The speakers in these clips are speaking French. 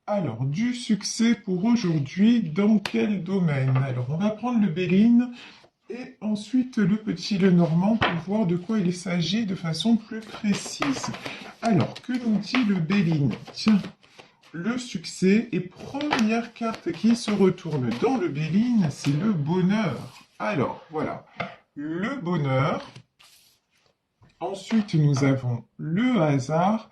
Alors, du succès pour aujourd'hui, dans quel domaine? Alors, on va prendre le Béline et ensuite le petit Lenormand pour voir de quoi il s'agit de façon plus précise. Alors, que nous dit le Béline? Tiens, le succès et première carte qui se retourne dans le Béline, c'est le bonheur. Alors, voilà, le bonheur. Ensuite, nous avons le hasard.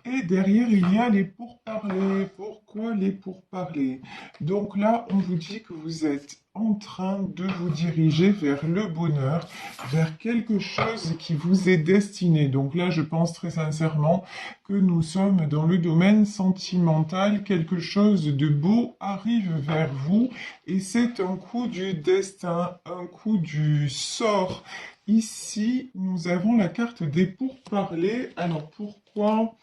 Et derrière, il y a les pourparlers. Pourquoi les pourparlers? Donc là, on vous dit que vous êtes en train de vous diriger vers le bonheur, vers quelque chose qui vous est destiné. Donc là, je pense très sincèrement que nous sommes dans le domaine sentimental. Quelque chose de beau arrive vers vous et c'est un coup du destin, un coup du sort. Ici, nous avons la carte des pourparlers. Alors pourquoi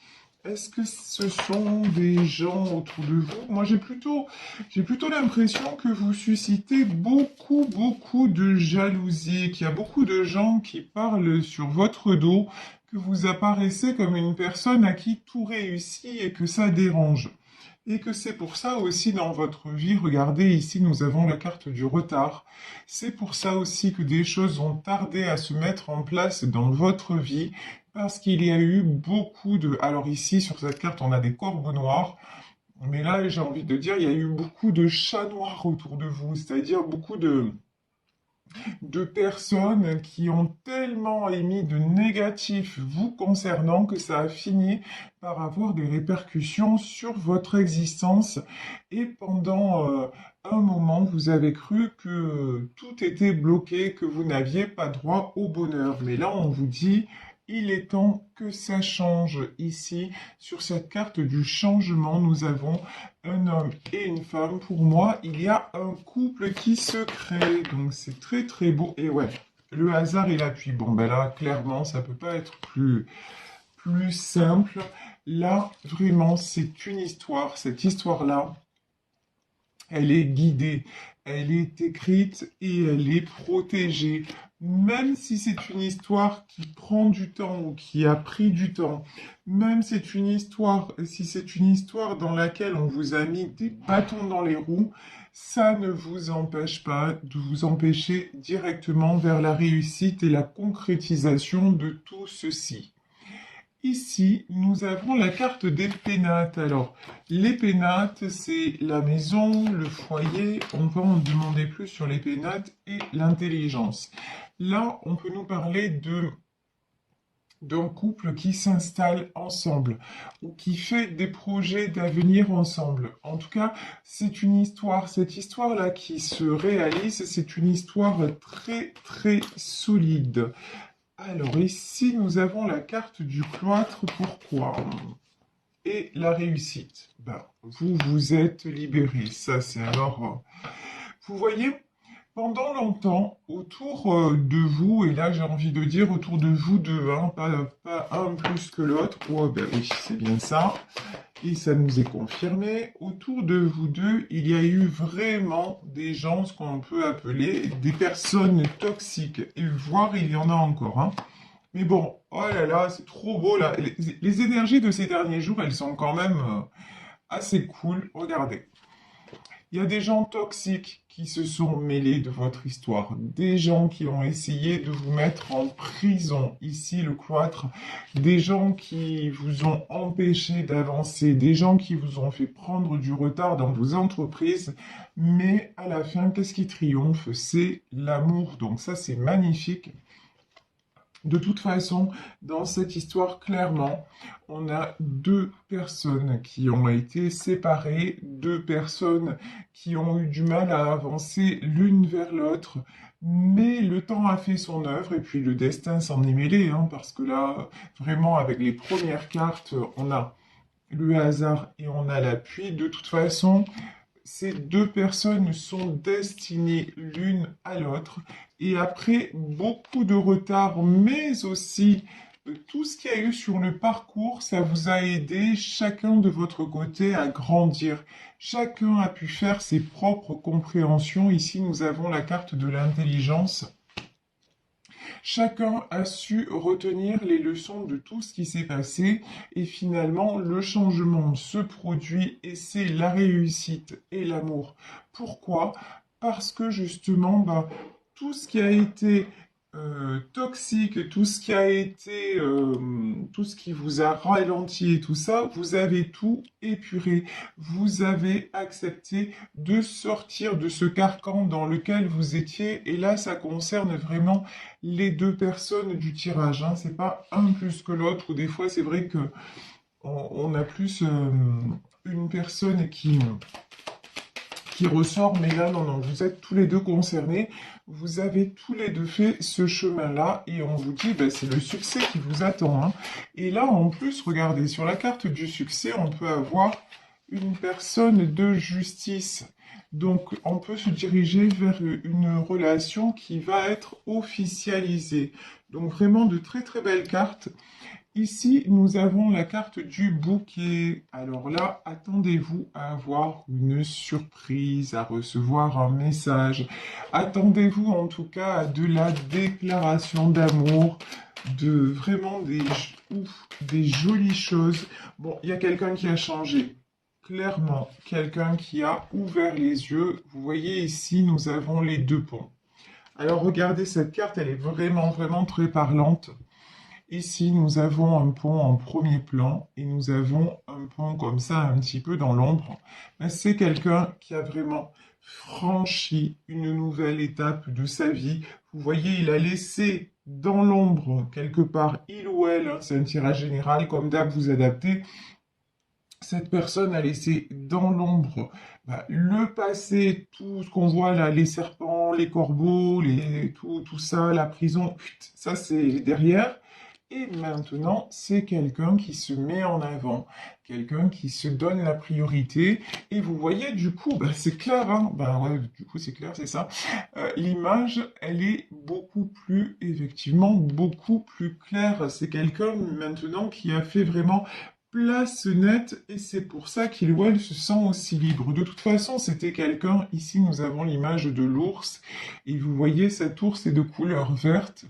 est-ce que ce sont des gens autour de vous? Moi, j'ai plutôt l'impression que vous suscitez beaucoup de jalousie, qu'il y a beaucoup de gens qui parlent sur votre dos, que vous apparaissez comme une personne à qui tout réussit et que ça dérange. Et que c'est pour ça aussi dans votre vie, regardez ici, nous avons la carte du retard. C'est pour ça aussi que des choses ont tardé à se mettre en place dans votre vie, parce qu'il y a eu beaucoup de... Alors ici, sur cette carte, on a des corbeaux noirs, mais là, j'ai envie de dire, il y a eu beaucoup de chats noirs autour de vous, c'est-à-dire beaucoup de personnes qui ont tellement émis de négatifs vous concernant que ça a fini par avoir des répercussions sur votre existence et pendant un moment vous avez cru que tout était bloqué, que vous n'aviez pas droit au bonheur. Mais là on vous dit il est temps que ça change. Ici, sur cette carte du changement, nous avons un homme et une femme. Pour moi, il y a un couple qui se crée. Donc, c'est très beau. Et ouais, le hasard et l'appui. Bon, ben là, clairement, ça peut pas être plus simple. Là, vraiment, c'est une histoire. Cette histoire-là, elle est guidée, elle est écrite et elle est protégée. Même si c'est une histoire qui prend du temps ou qui a pris du temps, même si c'est une histoire dans laquelle on vous a mis des bâtons dans les roues, ça ne vous empêche pas de vous empêcher directement vers la réussite et la concrétisation de tout ceci. Ici, nous avons la carte des pénates. Alors, les pénates, c'est la maison, le foyer. On peut en demander plus sur les pénates et l'intelligence. Là, on peut nous parler d'un couple qui s'installe ensemble ou qui fait des projets d'avenir ensemble. En tout cas, c'est une histoire. Cette histoire-là qui se réalise, c'est une histoire très solide. Alors ici, nous avons la carte du cloître. Pourquoi? Et la réussite. Ben, vous vous êtes libéré. Ça, c'est alors... vous voyez, pendant longtemps, autour de vous, et là j'ai envie de dire autour de vous deux, hein, pas un plus que l'autre. Oh ben oui, c'est bien ça. Et ça nous est confirmé. Autour de vous deux, il y a eu vraiment des gens, ce qu'on peut appeler des personnes toxiques. Et voire, il y en a encore, hein. Mais bon, oh là là, c'est trop beau là. Les énergies de ces derniers jours, elles sont quand même assez cool. Regardez. Il y a des gens toxiques qui se sont mêlés de votre histoire, des gens qui ont essayé de vous mettre en prison, ici le cloître, des gens qui vous ont empêché d'avancer, des gens qui vous ont fait prendre du retard dans vos entreprises, mais à la fin, qu'est-ce qui triomphe? C'est l'amour. Donc ça, c'est magnifique. De toute façon, dans cette histoire, clairement, on a deux personnes qui ont été séparées, deux personnes qui ont eu du mal à avancer l'une vers l'autre, mais le temps a fait son œuvre et puis le destin s'en est mêlé, hein, parce que là, vraiment, avec les premières cartes, on a le hasard et on a l'appui. De toute façon, ces deux personnes sont destinées l'une à l'autre et après beaucoup de retard, mais aussi tout ce qu'il y a eu sur le parcours, ça vous a aidé chacun de votre côté à grandir. Chacun a pu faire ses propres compréhensions. Ici, nous avons la carte de l'intelligence. Chacun a su retenir les leçons de tout ce qui s'est passé et finalement le changement se produit et c'est la réussite et l'amour. Pourquoi? Parce que justement, tout ce qui a été toxique, tout ce qui a été, tout ce qui vous a ralenti et tout ça, vous avez tout épuré. Vous avez accepté de sortir de ce carcan dans lequel vous étiez. Et là, ça concerne vraiment les deux personnes du tirage, hein. C'est pas un plus que l'autre. Ou des fois, c'est vrai que on a plus une personne qui ressort, mais là, non, non, vous êtes tous les deux concernés, vous avez tous les deux fait ce chemin-là, et on vous dit, ben, c'est le succès qui vous attend, hein. Et là, en plus, regardez, sur la carte du succès, on peut avoir une personne de justice. Donc, on peut se diriger vers une relation qui va être officialisée. Donc, vraiment de très très belles cartes. Ici, nous avons la carte du bouquet. Alors là, attendez-vous à avoir une surprise, à recevoir un message. Attendez-vous en tout cas à de la déclaration d'amour, de vraiment des jolies choses. Bon, il y a quelqu'un qui a changé. Clairement, quelqu'un qui a ouvert les yeux. Vous voyez ici, nous avons les deux ponts. Alors regardez cette carte, elle est vraiment, vraiment très parlante. Ici, nous avons un pont en premier plan et nous avons un pont comme ça un petit peu dans l'ombre. Mais c'est quelqu'un qui a vraiment franchi une nouvelle étape de sa vie. Vous voyez, il a laissé dans l'ombre quelque part, il ou elle, hein, c'est un tirage général, comme d'hab, vous adaptez. Cette personne a laissé dans l'ombre le passé, tout ce qu'on voit là, les serpents, les corbeaux, tout ça, la prison, ça c'est derrière. Et maintenant, c'est quelqu'un qui se met en avant, quelqu'un qui se donne la priorité. Et vous voyez, du coup, c'est clair, hein, ouais, du coup, c'est clair, c'est ça. L'image, elle est beaucoup plus, effectivement, beaucoup plus claire. C'est quelqu'un maintenant qui a fait vraiment place nette et c'est pour ça qu'il ou elle se sent aussi libre. De toute façon, c'était quelqu'un, ici nous avons l'image de l'ours et vous voyez cet ours est de couleur verte.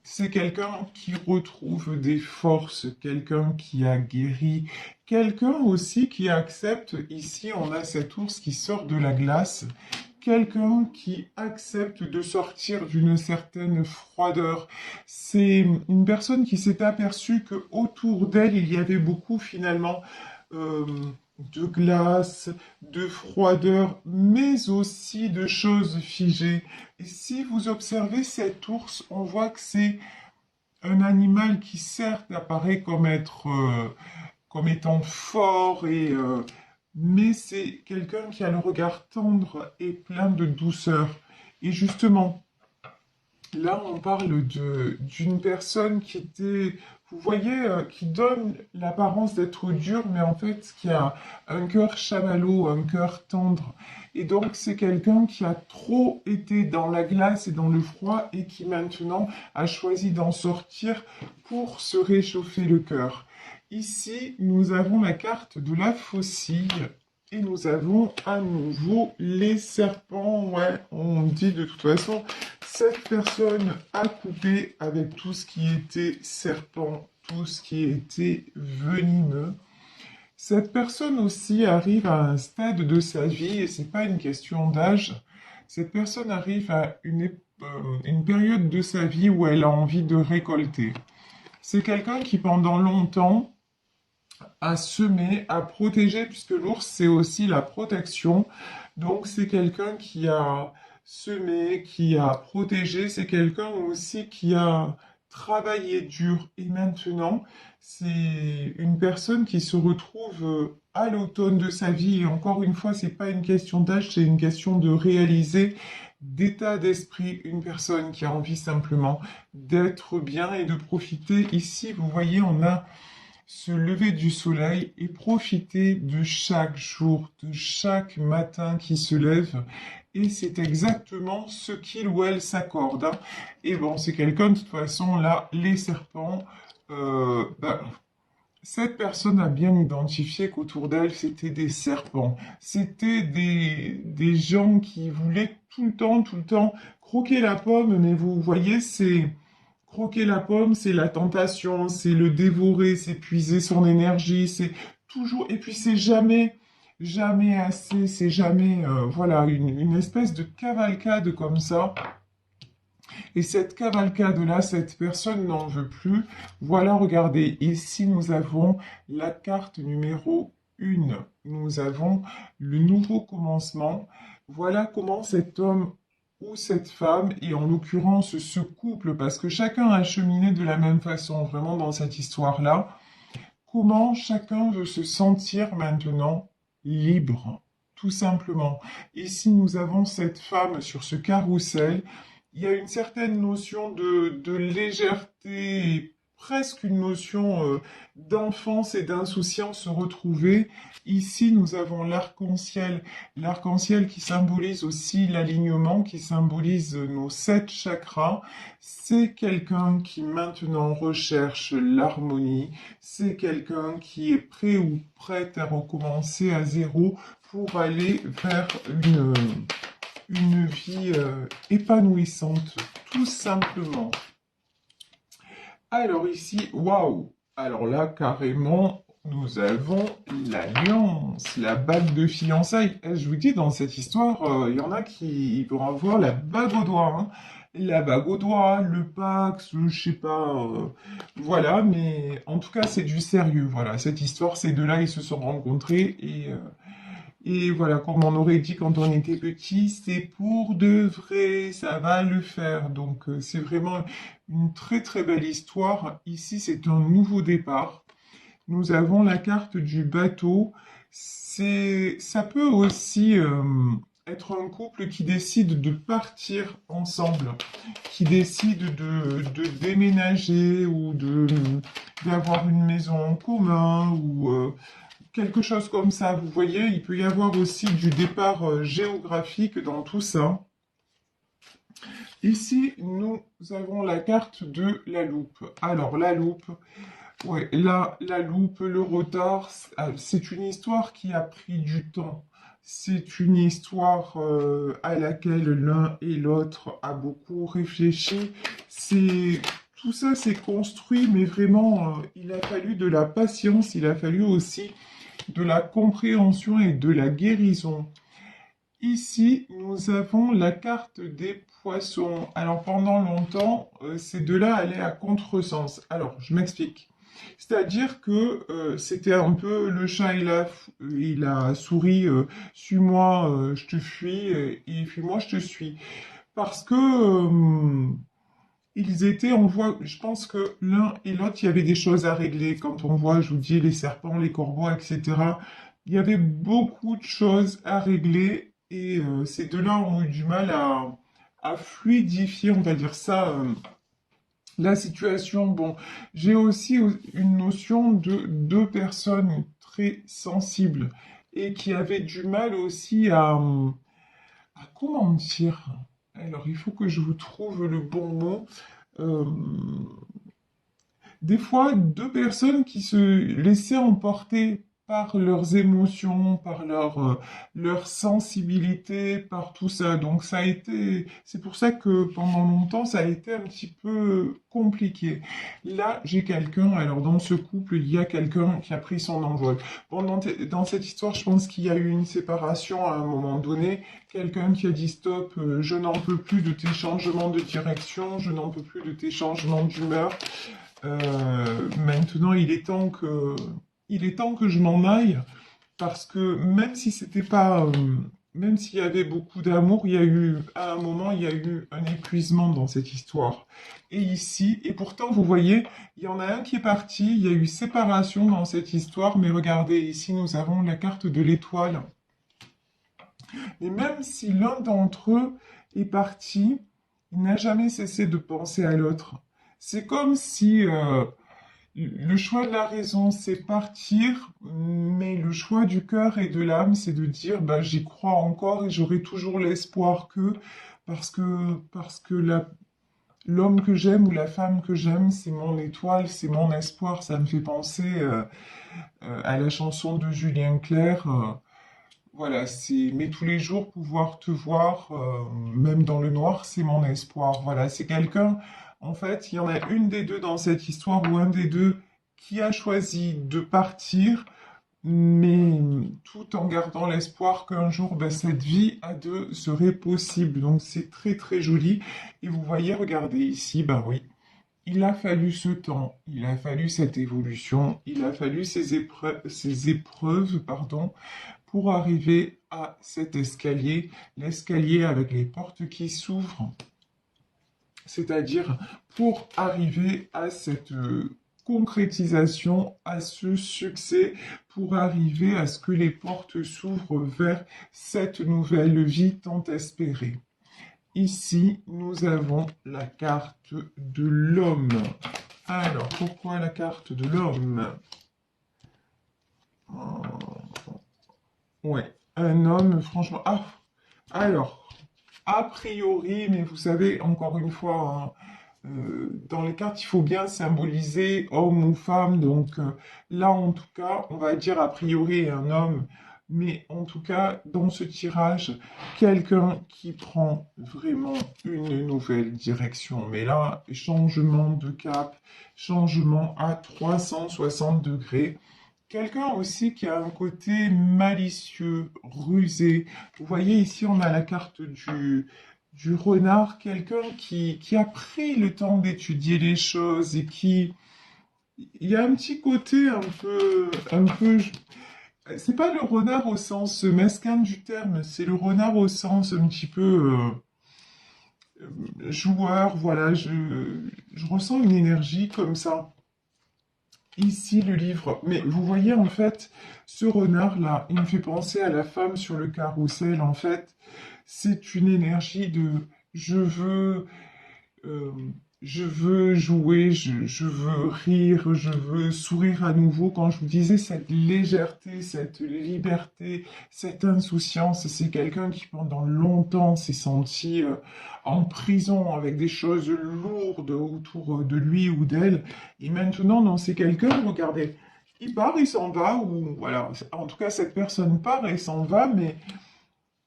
C'est quelqu'un qui retrouve des forces, quelqu'un qui a guéri, quelqu'un aussi qui accepte, ici on a cet ours qui sort de la glace, quelqu'un qui accepte de sortir d'une certaine froideur. C'est une personne qui s'est aperçue que autour d'elle, il y avait beaucoup finalement euh, de glace, de froideur, mais aussi de choses figées. Et si vous observez cet ours, on voit que c'est un animal qui certes apparaît comme étant fort mais c'est quelqu'un qui a le regard tendre et plein de douceur. Et justement, là, on parle d'une personne qui était, vous voyez, qui donne l'apparence d'être dure, mais en fait, qui a un cœur chamallow, un cœur tendre. Et donc, c'est quelqu'un qui a trop été dans la glace et dans le froid et qui maintenant a choisi d'en sortir pour se réchauffer le cœur. Ici, nous avons la carte de la faucille. Et nous avons à nouveau les serpents. Ouais, on dit de toute façon, cette personne a coupé avec tout ce qui était serpent, tout ce qui était venimeux. Cette personne aussi arrive à un stade de sa vie, et c'est pas une question d'âge, cette personne arrive à une période de sa vie où elle a envie de récolter. C'est quelqu'un qui pendant longtemps à semer, à protéger, puisque l'ours, c'est aussi la protection. Donc, c'est quelqu'un qui a semé, qui a protégé, c'est quelqu'un aussi qui a travaillé dur. Et maintenant, c'est une personne qui se retrouve à l'automne de sa vie. Et encore une fois, c'est pas une question d'âge, c'est une question de réaliser d'état d'esprit, une personne qui a envie simplement d'être bien et de profiter. Ici, vous voyez, on a se lever du soleil et profiter de chaque jour, de chaque matin qui se lève. Et c'est exactement ce qu'il ou elle s'accorde, hein. Et bon, c'est quelqu'un, de toute façon, là, les serpents, cette personne a bien identifié qu'autour d'elle, c'était des serpents. C'était des gens qui voulaient tout le temps, croquer la pomme, mais vous voyez, croquer la pomme, c'est la tentation, c'est le dévorer, c'est puiser son énergie, c'est toujours, et puis c'est jamais, jamais assez, c'est jamais, voilà, une espèce de cavalcade comme ça. Et cette cavalcade-là, cette personne n'en veut plus. Voilà, regardez, ici nous avons la carte numéro 1. Nous avons le nouveau commencement. Voilà comment cet homme ou cette femme, et en l'occurrence ce couple, parce que chacun a cheminé de la même façon, vraiment dans cette histoire-là, comment chacun veut se sentir maintenant libre, tout simplement. Ici, nous avons cette femme sur ce carrousel. Il y a une certaine notion de légèreté, et presque une notion d'enfance et d'insouciance retrouvée. Ici, nous avons l'arc-en-ciel qui symbolise aussi l'alignement, qui symbolise nos 7 chakras. C'est quelqu'un qui maintenant recherche l'harmonie, c'est quelqu'un qui est prêt ou prête à recommencer à zéro pour aller vers une vie épanouissante, tout simplement. Alors ici, waouh! Alors là, carrément, nous avons l'alliance, la bague de fiançailles. Et je vous dis, dans cette histoire, il y en a qui vont avoir la bague au doigt, hein. La bague au doigt, le Pax, je sais pas, voilà, mais en tout cas, c'est du sérieux, voilà. Cette histoire, ces deux-là, ils se sont rencontrés et voilà, comme on aurait dit quand on était petit, c'est pour de vrai, ça va le faire. Donc c'est vraiment une très très belle histoire. Ici, c'est un nouveau départ. Nous avons la carte du bateau. Ça peut aussi être un couple qui décide de partir ensemble, qui décide de déménager ou d'avoir une maison en commun ou quelque chose comme ça. Vous voyez, il peut y avoir aussi du départ géographique dans tout ça. Ici, nous avons la carte de la loupe. Alors, la loupe, ouais, là, la loupe, le retard, c'est une histoire qui a pris du temps. C'est une histoire à laquelle l'un et l'autre a beaucoup réfléchi. Tout ça s'est construit, mais vraiment, il a fallu de la patience, il a fallu aussi de la compréhension et de la guérison. Ici, nous avons la carte des poissons. Alors, pendant longtemps, ces deux-là allaient à contresens. Alors, je m'explique. C'est-à-dire que c'était un peu le chat et la souris, suis-moi, je te fuis, et fuis-moi, je te suis. Parce que ils étaient, on voit, je pense que l'un et l'autre, il y avait des choses à régler. Quand on voit, je vous dis, les serpents, les corbeaux, etc., il y avait beaucoup de choses à régler et ces deux-là ont eu du mal à fluidifier, on va dire ça, la situation. Bon, j'ai aussi une notion de deux personnes très sensibles et qui avaient du mal aussi à comment dire? Alors, il faut que je vous trouve le bon mot. Euh, des fois, deux personnes qui se laissaient emporter par leurs émotions, par leur sensibilité, par tout ça. Donc ça a été, c'est pour ça que pendant longtemps, ça a été un petit peu compliqué. Là, j'ai quelqu'un, alors dans ce couple, il y a quelqu'un qui a pris son envol. Bon, dans cette histoire, je pense qu'il y a eu une séparation à un moment donné. Quelqu'un qui a dit stop, je n'en peux plus de tes changements de direction, je n'en peux plus de tes changements d'humeur. Maintenant, il est temps que je m'en aille parce que même si c'était pas, même s'il y avait beaucoup d'amour, il y a eu, à un moment, il y a eu un épuisement dans cette histoire. Et ici, et pourtant, vous voyez, il y en a un qui est parti, il y a eu séparation dans cette histoire, mais regardez, ici, nous avons la carte de l'étoile. Et même si l'un d'entre eux est parti, il n'a jamais cessé de penser à l'autre. C'est comme si le choix de la raison, c'est partir, mais le choix du cœur et de l'âme, c'est de dire, bah, j'y crois encore et j'aurai toujours l'espoir parce que l'homme que j'aime ou la femme que j'aime, c'est mon étoile, c'est mon espoir. Ça me fait penser à la chanson de Julien Clerc. Voilà, mais tous les jours pouvoir te voir, même dans le noir, c'est mon espoir. Voilà, c'est quelqu'un, En fait, il y en a une des deux dans cette histoire ou un des deux qui a choisi de partir, mais tout en gardant l'espoir qu'un jour, ben, cette vie à deux serait possible. Donc c'est très très joli. Et vous voyez, regardez ici, ben oui, il a fallu ce temps, il a fallu cette évolution, il a fallu ces épreuves, pardon, pour arriver à cet escalier, l'escalier avec les portes qui s'ouvrent, c'est-à-dire pour arriver à cette concrétisation, à ce succès, pour arriver à ce que les portes s'ouvrent vers cette nouvelle vie tant espérée. Ici, nous avons la carte de l'homme. Alors, pourquoi la carte de l'homme? Ouais, un homme, franchement... Ah, alors, a priori, mais vous savez, encore une fois, hein, dans les cartes, il faut bien symboliser homme ou femme. Donc là, en tout cas, on va dire a priori un homme. Mais en tout cas, dans ce tirage, quelqu'un qui prend vraiment une nouvelle direction. Mais là, changement de cap, changement à 360 degrés. Quelqu'un aussi qui a un côté malicieux, rusé. Vous voyez ici, on a la carte du renard. Quelqu'un qui a pris le temps d'étudier les choses et qui... Il y a un petit côté un peu... C'est pas le renard au sens mesquin du terme, c'est le renard au sens un petit peu joueur. Voilà, je ressens une énergie comme ça. Ici, le livre. Mais vous voyez, en fait, ce renard-là, il me fait penser à la femme sur le carrousel. En fait, c'est une énergie de euh, je veux jouer, je veux rire, je veux sourire à nouveau. Quand je vous disais cette légèreté, cette liberté, cette insouciance, c'est quelqu'un qui pendant longtemps s'est senti en prison avec des choses lourdes autour de lui ou d'elle. Et maintenant, non, c'est quelqu'un, regardez, il part, il s'en va, ou voilà, en tout cas, cette personne part et s'en va, mais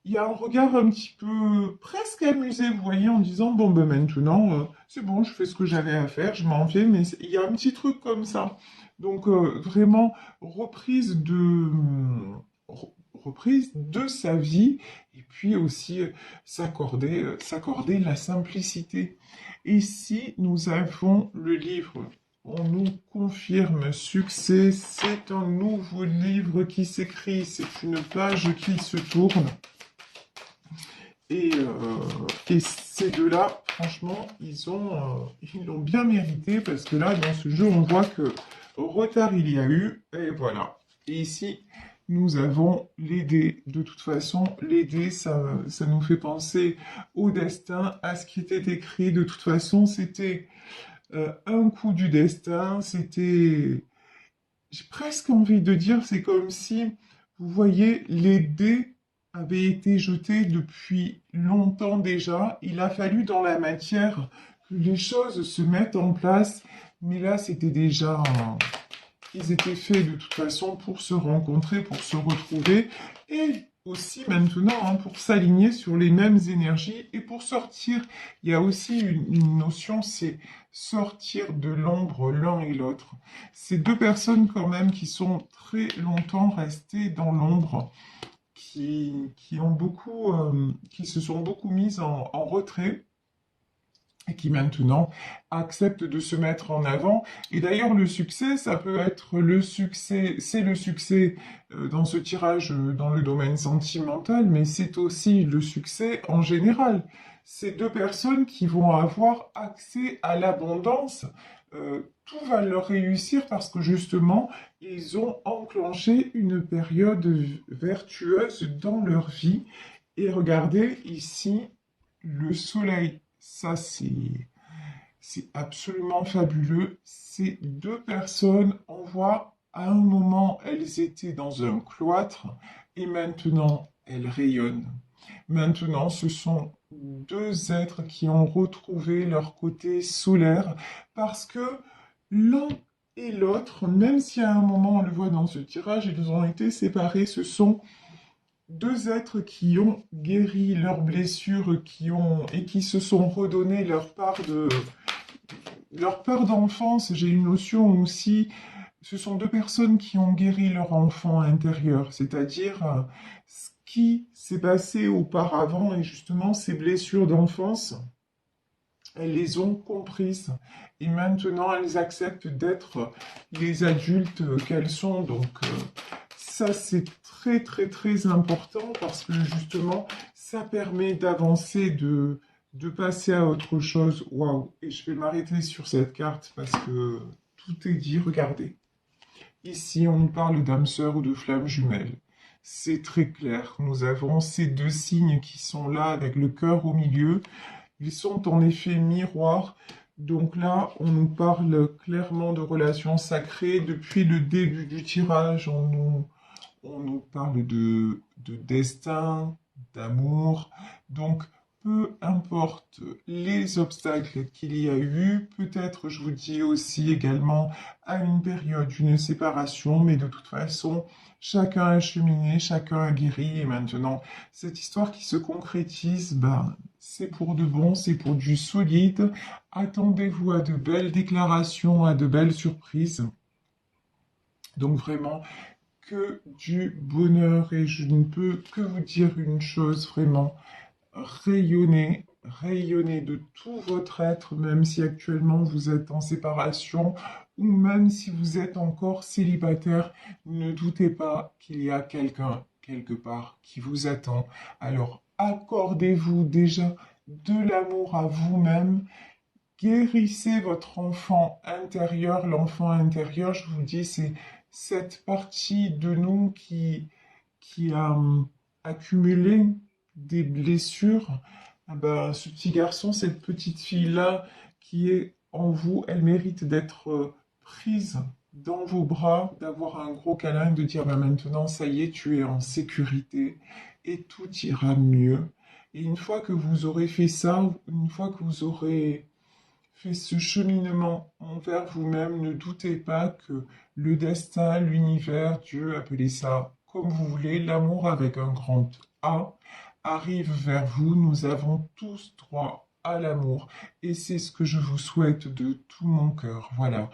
il y a un regard un petit peu presque amusé, vous voyez, en disant, bon, ben maintenant, c'est bon, je fais ce que j'avais à faire, je m'en vais, mais il y a un petit truc comme ça. Donc, vraiment, reprise de sa vie, et puis aussi s'accorder la simplicité. Ici, nous avons le livre. On nous confirme succès, c'est un nouveau livre qui s'écrit, c'est une page qui se tourne. Et ces deux-là, franchement, ils l'ont bien mérité parce que là, dans ce jeu, on voit que retard il y a eu, et voilà. Et ici, nous avons les dés. De toute façon, les dés, ça nous fait penser au destin, à ce qui était écrit. De toute façon, c'était un coup du destin, c'était... J'ai presque envie de dire, c'est comme si, vous voyez, les dés avait été jeté depuis longtemps déjà. Il a fallu dans la matière que les choses se mettent en place. Mais là, c'était déjà... Ils étaient faits de toute façon pour se rencontrer, pour se retrouver. Et aussi maintenant, hein, pour s'aligner sur les mêmes énergies et pour sortir. Il y a aussi une notion, c'est sortir de l'ombre l'un et l'autre. Ces deux personnes quand même qui sont très longtemps restées dans l'ombre, qui se sont beaucoup mises en retrait et qui maintenant acceptent de se mettre en avant. Et d'ailleurs, le succès, ça peut être le succès, c'est le succès dans ce tirage dans le domaine sentimental, mais c'est aussi le succès en général. Ces deux personnes qui vont avoir accès à l'abondance, tout va leur réussir parce que justement, ils ont enclenché une période vertueuse dans leur vie. Et regardez ici, le soleil. Ça, c'est absolument fabuleux. Ces deux personnes, on voit, à un moment, elles étaient dans un cloître et maintenant, elles rayonnent. Maintenant, ce sont deux êtres qui ont retrouvé leur côté solaire parce que l'un et l'autre, même si à un moment, on le voit dans ce tirage, ils ont été séparés, ce sont deux êtres qui ont guéri leurs blessures et qui se sont redonné leur part leur peur d'enfance, j'ai une notion aussi, ce sont deux personnes qui ont guéri leur enfant intérieur, c'est-à-dire ce qui s'est passé auparavant et justement ces blessures d'enfance, elles les ont comprises et maintenant elles acceptent d'être les adultes qu'elles sont. Donc ça c'est très très très important parce que justement ça permet d'avancer, de passer à autre chose. Waouh! Et je vais m'arrêter sur cette carte parce que tout est dit. Regardez. Ici on nous parle d'âme sœur ou de flamme jumelle. C'est très clair. Nous avons ces deux signes qui sont là avec le cœur au milieu. Ils sont en effet miroirs. Donc là, on nous parle clairement de relations sacrées. Depuis le début du tirage, on nous parle de destin, d'amour. Donc, peu importe les obstacles qu'il y a eu, peut-être, je vous dis aussi également, à une période, une séparation, mais de toute façon, chacun a cheminé, chacun a guéri, et maintenant, cette histoire qui se concrétise, ben, c'est pour de bon, c'est pour du solide. Attendez-vous à de belles déclarations, à de belles surprises. Donc vraiment, que du bonheur et je ne peux que vous dire une chose vraiment, rayonnez, rayonnez de tout votre être, même si actuellement vous êtes en séparation ou même si vous êtes encore célibataire, ne doutez pas qu'il y a quelqu'un quelque part qui vous attend. Alors accordez-vous déjà de l'amour à vous-même. Guérissez votre enfant intérieur. L'enfant intérieur, je vous dis, c'est cette partie de nous qui a accumulé des blessures. Ah ben, ce petit garçon, cette petite fille-là qui est en vous, elle mérite d'être prise dans vos bras, d'avoir un gros câlin, de dire ben maintenant, ça y est, tu es en sécurité et tout ira mieux. Et une fois que vous aurez fait ça, une fois que vous aurez fait ce cheminement envers vous-même, ne doutez pas que le destin, l'univers, Dieu, appelez ça comme vous voulez, l'amour avec un grand A, arrive vers vous. Nous avons tous droit à l'amour et c'est ce que je vous souhaite de tout mon cœur. Voilà.